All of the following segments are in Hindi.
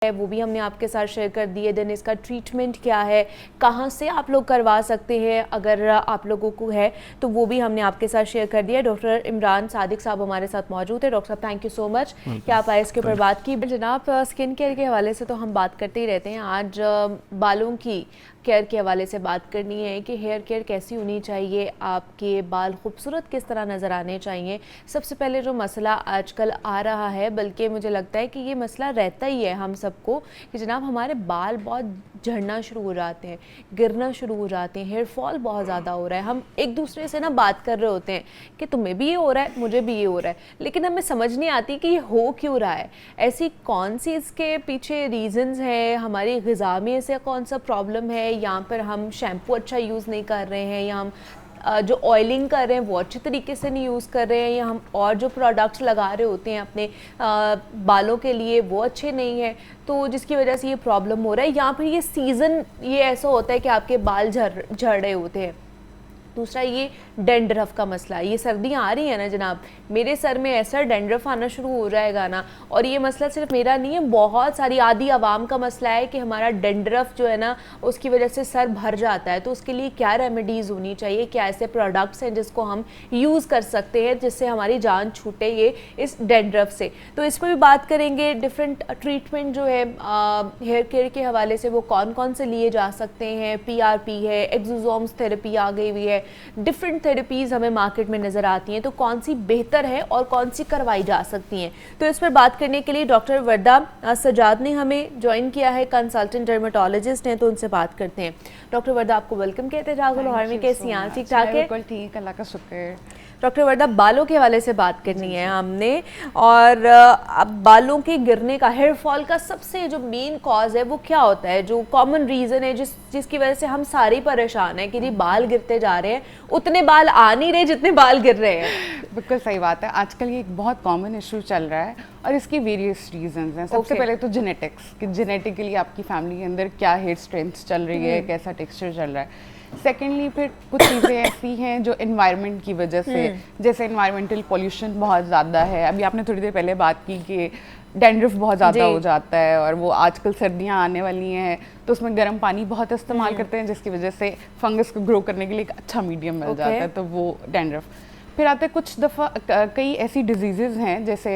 है वो भी हमने आपके साथ शेयर कर दी है। देन इसका ट्रीटमेंट क्या है, कहाँ से आप लोग करवा सकते हैं अगर आप लोगों को है तो वो भी हमने आपके साथ शेयर कर दिया है। डॉक्टर इमरान सादिक साहब हमारे साथ मौजूद है। डॉक्टर साहब थैंक यू सो मच कि आप आए इसके ऊपर बात की। जनाब स्किन केयर के हवाले से तो हम बात करते ही रहते हैं, आज बालों की केयर के हवाले से बात करनी है कि हेयर केयर कैसी होनी चाहिए, आपके बाल खूबसूरत किस तरह नज़र आने चाहिए। सबसे पहले जो मसला आजकल आ रहा है, बल्कि मुझे लगता है कि ये मसला रहता ही है हम सबको, कि जनाब हमारे बाल बहुत झड़ना शुरू हो जाते हैं, गिरना शुरू हो जाते हैं, हेयर फॉल बहुत ज़्यादा हो रहा है। हम एक दूसरे से ना बात कर रहे होते हैं कि तुम्हें भी ये हो रहा है, मुझे भी ये हो रहा है, लेकिन हमें समझ नहीं आती कि ये हो क्यों रहा है, ऐसी कौन सी इसके पीछे रीज़न्स हैं, हमारी ग़िज़ा में ऐसे कौन सा प्रॉब्लम है, यहाँ पर हम शैम्पू अच्छा यूज़ नहीं कर रहे हैं, या हम जो ऑयलिंग कर रहे हैं वो अच्छे तरीके से नहीं यूज़ कर रहे हैं, या हम और जो प्रोडक्ट्स लगा रहे होते हैं अपने बालों के लिए वो अच्छे नहीं है, तो जिसकी वजह से ये प्रॉब्लम हो रहा है। यहाँ पर ये सीज़न ये ऐसा होता है कि आपके बाल झड़ रहे होते हैं। दूसरा ये डेंड्रफ का मसला, ये सर्दियाँ आ रही हैं ना जनाब, मेरे सर में ऐसा डेंड्रफ आना शुरू हो जाएगा ना, और ये मसला सिर्फ मेरा नहीं है, बहुत सारी आधी आवाम का मसला है कि हमारा डेंड्रफ जो है ना उसकी वजह से सर भर जाता है। तो उसके लिए क्या रेमेडीज़ होनी चाहिए, क्या ऐसे प्रोडक्ट्स हैं जिसको हम यूज़ कर सकते हैं जिससे हमारी जान छूटे ये इस डेंड्रफ से। तो इस पर भी बात करेंगे। डिफरेंट ट्रीटमेंट जो है हेयर केयर के हवाले से वो कौन कौन से लिए जा सकते हैं, PRP है, एक्सोसोम्स थेरेपी आ गई हुई है, डिफरेंट थेरेपीज़ हमें मार्केट में नज़र आती हैं, तो कौन सी बेहतर है और कौन सी करवाई जा सकती हैं। तो इस पर बात करने के लिए डॉक्टर वर्दा सजाद ने हमें ज्वाइन किया है, कंसल्टेंट डर्मेटोलॉजिस्ट हैं, तो उनसे बात करते हैं। डॉक्टर वर्दा आपको वेलकम कहते हैं जागो लाहौर में, कैसी हैं आप? ठीक ठाक है? बिल्कुल ठीक, अल्लाह का शुक्र। डॉक्टर वर्दा बालों के हवाले से बात करनी है हमने, और अब बालों के गिरने का, हेयर फॉल का सबसे जो मेन कॉज है वो क्या होता है, जो कॉमन रीज़न है जिसकी वजह से हम सारे परेशान हैं कि जी बाल गिरते जा रहे हैं, उतने बाल आ नहीं रहे जितने बाल गिर रहे हैं। बिल्कुल सही बात है, आजकल ये एक बहुत कॉमन इशू चल रहा है और इसकी वेरियस रीजंस हैं। सबसे पहले तो जेनेटिक्स, कि जेनेटिकली आपकी फैमिली के अंदर क्या हेयर स्ट्रेंथ चल रही है, कैसा टेक्सचर चल रहा है। सेकेंडली फिर कुछ चीज़ें ऐसी हैं जो एनवायरनमेंट की वजह से, जैसे एनवायरमेंटल पोल्यूशन बहुत ज़्यादा है। अभी आपने थोड़ी देर पहले बात की कि डैंड्रफ बहुत ज़्यादा हो जाता है, और वो आजकल सर्दियाँ आने वाली हैं तो उसमें गर्म पानी बहुत इस्तेमाल करते हैं, जिसकी वजह से फंगस को ग्रो करने के लिए एक अच्छा मीडियम मिल जाता है, तो वो डैंड्रफ। फिर आते हैं कुछ दफ़ा कई ऐसी डिजीज़ेज़ हैं, जैसे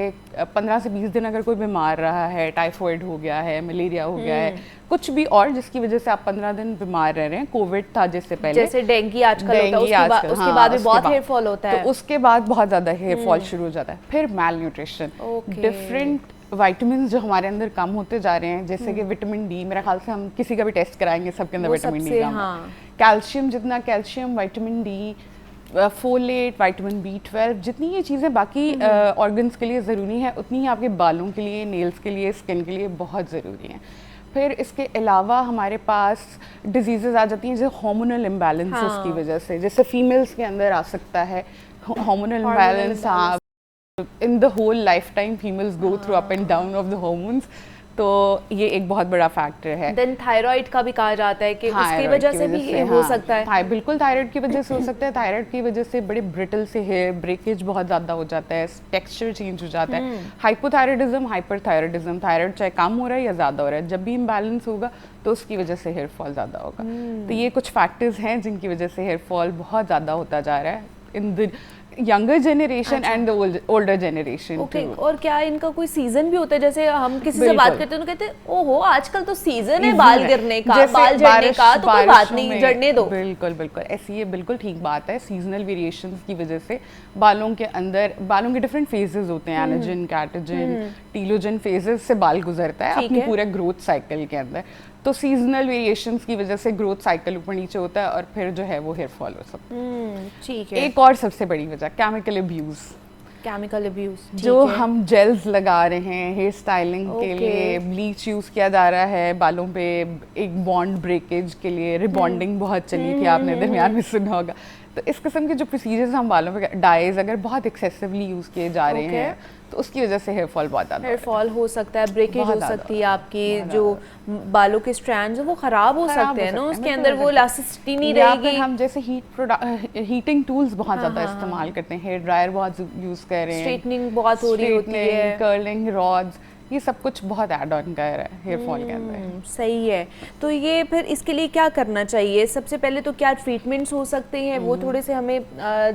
15 से 20 दिन अगर कोई बीमार रहा है, टाइफॉइड हो गया है, मलेरिया हो गया है, कुछ भी और जिसकी वजह से आप 15 दिन बीमार रह रहे हैं, कोविड था जिससे पहले, जैसे डेंगू आजकल होता है, उसके बाद भी बहुत हेयर फॉल होता है, तो उसके बाद बहुत ज़्यादा हेयर फॉल शुरू हो जाता है। फिर मैल न्यूट्रिशन, डिफरेंट विटामिन जो हमारे अंदर कम होते जा रहे हैं, जैसे कि विटामिन डी, मेरा ख्याल से हम किसी का भी टेस्ट कराएंगे सबके अंदर विटामिन डी कम है। कैल्शियम, जितना calcium, vitamin D, folate, vitamin B12, जितनी ये चीज़ें बाकी ऑर्गन्स के लिए ज़रूरी हैं, उतनी ही आपके बालों के लिए, नेल्स के लिए, स्किन के लिए बहुत ज़रूरी हैं। फिर इसके अलावा हमारे पास डिजीज़ेज़ आ जाती हैं जो हार्मोनल इम्बैलेंसेस की वजह से, जैसे फीमेल्स के अंदर आ सकता है हार्मोनल इम्बैलेंस। हाँ, in the whole life time females go through up and down of the hormones, तो ये एक बहुत बड़ा फैक्टर है। देन थायराइड का भी कहा जाता है कि उसकी वजह से भी ये हो सकता है। बिल्कुल, थायराइड की वजह से हो सकता है। थायराइड की वजह से बड़े ब्रिटल से हेयर, ब्रेकेज बहुत ज़्यादा हो जाता है, टेक्सचर चेंज हो जाता है। हाइपोथायराइडिज्म, हाइपरथायराइडिज्म, थायराइड चाहे कम हो रहा है या ज़्यादा हो रहा है, जब भी इम्बैलेंस होगा तो उसकी वजह से हेयर फॉल ज़्यादा होगा। तो ये कुछ फैक्टर्स हैं जिनकी वजह से हेयर फॉल बहुत ज़्यादा होता जा रहा है in the younger generation and the older generation. और क्या इनका कोई सीजन भी होता है? जैसे हम किसी से बात करते हैं तो कहते हैं ओहो आजकल तो सीजन है बाल गिरने का, बाल झड़ने का, तो कोई बात नहीं, झड़ने दो। बिल्कुल बिल्कुल ऐसी, ये बिल्कुल ठीक बात है। सीजनल वेरिएशंस की वजह से बालों के अंदर, बालों के डिफरेंट फेजेस होते हैं, एनाजन, कैटाजन, टीलोजन फेजेस से बाल गुजरता है अपने पूरे ग्रोथ साइकिल के अंदर। तो सीजनल वेरिएशंस की वजह से ग्रोथ साइकिल ऊपर नीचे होता है, और फिर जो है वो हेयर फॉल हो सकता है। ठीक है। एक और सबसे बड़ी वजह केमिकल अब्यूज़। केमिकल अब्यूज़ जो हम जेल्स लगा रहे हैं हेयर स्टाइलिंग के लिए, ब्लीच यूज़ किया जा रहा है बालों पे, एक बॉन्ड ब्रेकेज के लिए, रिबॉन्डिंग बहुत चली थी, आपने दरमियान में सुना होगा। तो इस किस्म के जो प्रोसीजर्स हम बालों पे, डाइज अगर बहुत एक्सेसिवली यूज़ किए जा रहे हैं तो उसकी वजह से हेयर फॉल बहुत ज़्यादा, हेयर फॉल हो सकता है, ब्रेकेज हो सकती है, आपकी जो बालों के स्ट्रैंड्स वो ख़राब हो सकते हैं ना, उसके अंदर वो इलास्टिसिटी नहीं रहेगी। हम जैसे हीटिंग टूल्स बहुत ज़्यादा इस्तेमाल करते हैं, हेयर ड्रायर बहुत यूज़ कर रहे हैं, स्ट्रेटनिंग बहुत हो रही होती है, कर्लिंग रॉड्स, ये सब कुछ बहुत ऐड ऑन कर रहा है हेयर फॉल के अंदर। सही है। तो ये फिर इसके लिए क्या करना चाहिए? सबसे पहले तो क्या ट्रीटमेंट्स हो सकते हैं वो थोड़े से हमें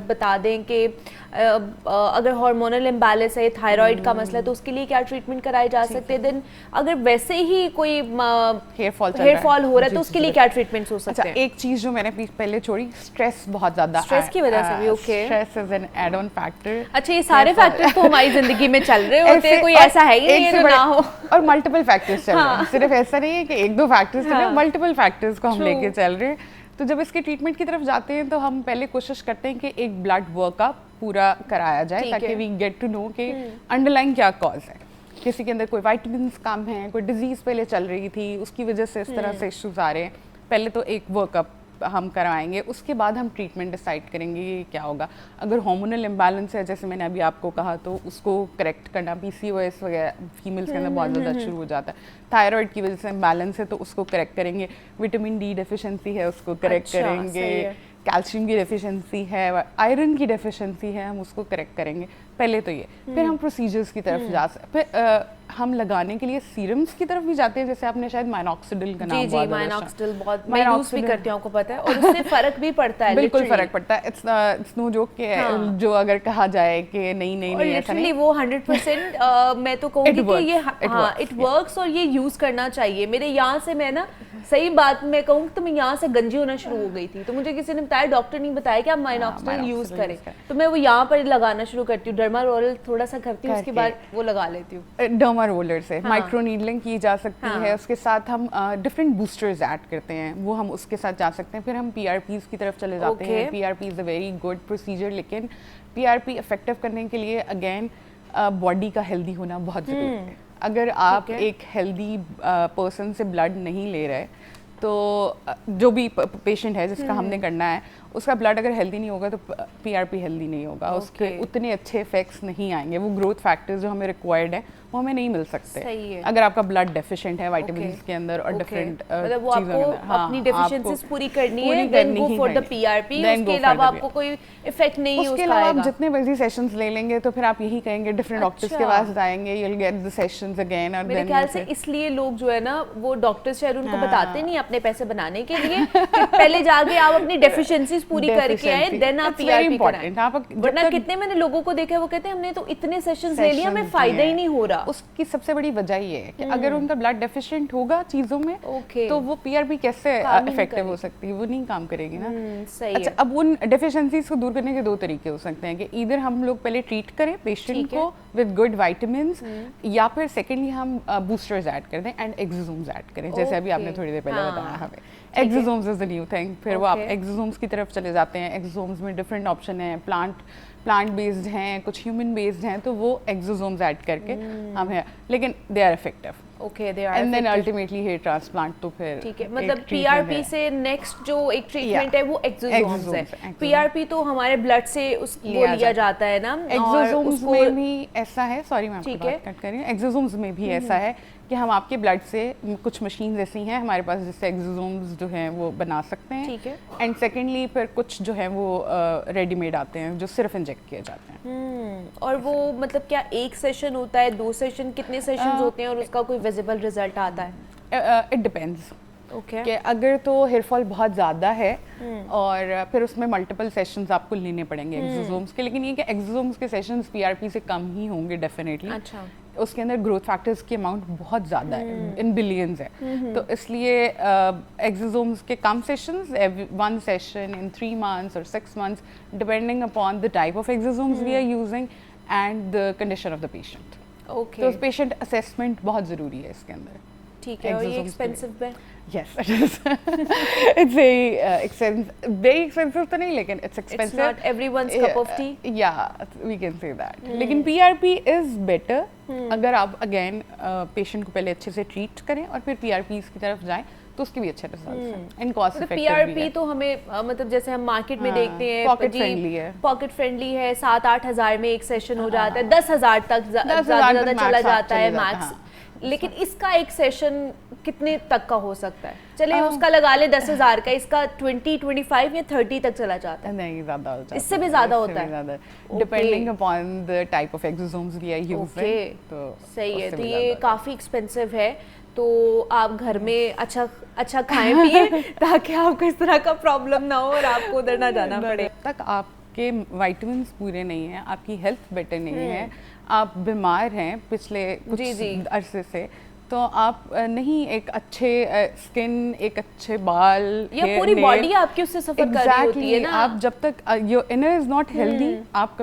बता दें कि अगर हार्मोनल इम्बैलेंस है, थायराइड का मसला है, तो उसके लिए क्या ट्रीटमेंट कराए जा सकते हैं? देन अगर वैसे ही कोई हेयर फॉल हो रहा है तो उसके लिए क्या ट्रीटमेंट्स हो सकते हैं? एक चीज जो मैंने पहले छोड़ी, स्ट्रेस बहुत ज्यादा, स्ट्रेस की वजह से भी। Okay, stress is an add on factor. अच्छा, ये सारे फैक्टर्स तो हमारी जिंदगी में चल रहे होते हैं, कोई ऐसा है ही नहीं जो ना हो। और मल्टीपल फैक्टर्स चल रहे हैं, सिर्फ ऐसा नहीं है कि एक दो फैक्टर्स चल रहे हैं, मल्टीपल फैक्टर्स को हम लेके चल रहे हैं। तो जब इसके ट्रीटमेंट की तरफ जाते हैं तो हम पहले कोशिश करते हैं कि एक ब्लड वर्कअप पूरा कराया जाए, ताकि वी गेट टू नो कि अंडरलाइन क्या कॉज है। किसी के अंदर कोई विटामिन्स कम है, कोई डिजीज पहले चल रही थी, उसकी वजह से इस तरह से इश्यूज आ रहे हैं। पहले तो एक वर्कअप हम करवाएंगे, उसके बाद हम ट्रीटमेंट डिसाइड करेंगे कि क्या होगा। अगर हार्मोनल इम्बैलेंस है, जैसे मैंने अभी आपको कहा, तो उसको करेक्ट करना, PCOS वगैरह फीमेल्स के अंदर बहुत ज़्यादा शुरू हो जाता है। थायराइड की वजह से इम्बैलेंस है तो उसको करेक्ट करेंगे। विटामिन D डेफिशिएंसी है, उसको करेक्ट करेंगे। कैल्शियम की डेफिशिएंसी है, आयरन की डेफिशिएंसी है, हम उसको करेक्ट करेंगे। पहले तो ये, फिर हम प्रोसीजर्स की तरफ जा सकते। फिर हम लगाने के लिए सीरम्स की तरफ भी जाते हैं, जैसे आपने शायद माइनॉक्सिडिल का नाम बहुत माइनॉक्सिडिल बहुत मैं यूज भी करती हूं, आपको पता है, और उससे फर्क भी पड़ता है। बिल्कुल फर्क पड़ता है। इट्स नो जोक के जो अगर कहा जाए कि नहीं ऐसा नहीं, वो 100% मैं तो कहूंगी कि ये इट वर्क्स और ये यूज करना चाहिए। मेरे यहाँ से, मैं ना सही बात मैं कहूँ तो मैं यहाँ से गंजी होना शुरू हो गई थी, तो मुझे किसी ने बताया, डॉक्टर ने बताया कि आप माइनॉक्सिडिल यूज करें, तो मैं वो यहाँ पर लगाना शुरू करती हूँ। डर्मारोल थोड़ा सा करती हूँ, उसके बाद वो लगा लेती हूँ। रोलर से माइक्रो नीडलिंग की जा सकती है। उसके साथ हम डिफरेंट बूस्टर्स ऐड करते हैं, वो हम उसके साथ जा सकते हैं। फिर हम PRPs की तरफ चले जाते हैं। PRP is a very good procedure, लेकिन PRP इफेक्टिव करने के लिए अगेन बॉडी का हेल्दी होना बहुत ज़रूरी है। अगर आप एक हेल्दी पर्सन से ब्लड नहीं ले रहे, तो जो भी पेशेंट है जिसका हमने करना है, उसका ब्लड अगर हेल्दी नहीं होगा तो PRP हेल्दी नहीं होगा। उसके उतने अच्छे इफेक्ट्स नहीं आएंगे। वो ग्रोथ फैक्टर्स जो हमें रिक्वायर्ड है वो हमें नहीं मिल सकते अगर आपका ब्लड डेफिशिएंट है विटामिन्स के अंदर और डिफरेंट मतलब वो आपको अपनी डेफिशिएंसीज पूरी करनी है, then go for the PRP। उसके अलावा आपको कोई इफेक्ट नहीं उसका आएगा। आप जितने मर्जी सेशंस ले लेंगे तो फिर आप यही कहेंगे, डिफरेंट डॉक्टर्स के पास जाएंगे, you will get the sessions again. और मेरे ख्याल से इसलिए लोग जो है ना, वो डॉक्टर्स शायद उनको बताते नहीं अपने पैसे बनाने के लिए कि पहले जाके आप अपनी डेफिशिएंसीज पूरी करके आए, देन आप PRP कराएं। वरना कितने मैंने लोगों को देखा है, वो कहते हैं हमने तो इतने सेशंस ले लिए, हमें फायदा ही नहीं हो रहा। उसकी सबसे बड़ी वजह ये है कि अगर उनका ब्लड डेफिशिएंट होगा चीजों में, तो वो PRP कैसे इफेक्टिव हो सकती है, वो नहीं काम करेगी ना। सही अच्छा, अब उन डेफिशिएंसीज को दूर करने के दो तरीके हो सकते हैं कि इधर हम लोग पहले ट्रीट करें पेशेंट को विद गुड विटामिन्स, या फिर सेकेंडली हम बूस्टर्स ऐड कर दें एंड एक्सोसोम्स ऐड करें, जैसे अभी आपने थोड़ी देर पहले बताया हमें। Exosomes is the new thing. फिर वो आप एक्सोसोम्स की तरफ चले जाते हैं। एक्सोसोम्स में डिफरेंट ऑप्शन है, प्लांट बेस्ड हैं, कुछ ह्यूमन बेस्ड हैं, तो वो एक्सोसोम्स ऐड करके हम है, लेकिन they are effective. Okay, they are and then ultimately hair transplant. तो फिर ठीक है, मतलब PRP से नेक्स्ट जो एक ट्रीटमेंट है वो एक्सोसोम्स है। PRP तो हमारे ब्लड से उसको लिया जाता है ना। एक्सोसोम्स में भी ऐसा है, सॉरी मैं आपको बात कट कर रही हूँ, एक्सोसोम्स में भी ऐसा है कि हम आपके ब्लड से कुछ मशीन ऐसी हैं हमारे पास जिससे एक्सोसोम्स जो हैं वो बना सकते हैं। ठीक है। एंड सेकेंडली फिर कुछ जो है वो रेडीमेड आते हैं जो सिर्फ इंजेक्ट किए जाते हैं। और वो मतलब क्या एक सेशन होता है, 2 सेशन, कितने सेशंस होते हैं और उसका कोई विजिबल रिजल्ट आता है? It depends. ओके, कि अगर तो हेयर फॉल बहुत ज़्यादा है और फिर उसमें मल्टीपल सेशंस आपको लेने पड़ेंगे एक्सोसोम्स के, लेकिन ये कि एक्सोसोम्स के सेशंस PRP से कम ही होंगे डेफिनेटली। अच्छा, उसके अंदर ग्रोथ फैक्टर्स की अमाउंट बहुत ज़्यादा है, इन बिलियंस है, तो इसलिए एक्सोसोम्स के कम सेशंस, 1 सेशन इन 3 months और 6 months depending upon the type of exosomes we are using and the condition of the patient. Okay, तो पेशेंट असेसमेंट बहुत ज़रूरी है इसके अंदर। ठीक है, और ये एक्सपेंसिव है? Yes, it is. It's very expensive तो नहीं, लेकिन it's expensive. It's not everyone's cup of tea. Yeah, we can say that. लेकिन PRP is better अगर आप again पेशेंट को पहले अच्छे से ट्रीट करें और फिर PRPs की तरफ जाएं, तो उसके भी अच्छे रिजल्ट्स हैं। इन कॉस्ट इफेक्टिव भी है। PRP तो हमें मतलब जैसे हम मार्केट में देखते हैं, पॉकेट फ्रेंडली है, पॉकेट फ्रेंडली है, 7-8 हज़ार में एक सेशन हो जाता है, 10,000 तक ज़्यादा चला जाता है मैक्स। लेकिन इसका एक सेशन कितने तक का हो सकता है? चले उसका लगा ले 10,000 का, इसका 20, 25 या 30 तक चला जाता है? नहीं, ज़्यादा हो जाता है, इससे भी ज़्यादा होता है, depending upon the type of exosomes we are using. तो सही है, तो ये काफ़ी एक्सपेंसिव है। तो आप घर में अच्छा खाएं पिए ताकि आपको इस तरह का प्रॉब्लम ना हो और आपको उधर ना जाना पड़े। जब तक आपके विटामिन्स पूरे नहीं हैं, आपकी हेल्थ बेटर नहीं है, आप बीमार हैं पिछले कुछ अरसे से, तो आप नहीं एक अच्छे स्किन, एक अच्छे बाल या पूरी बॉडी आपकी उससे सफर कर रही होती है ना। आप जब तक your inner is not healthy, आप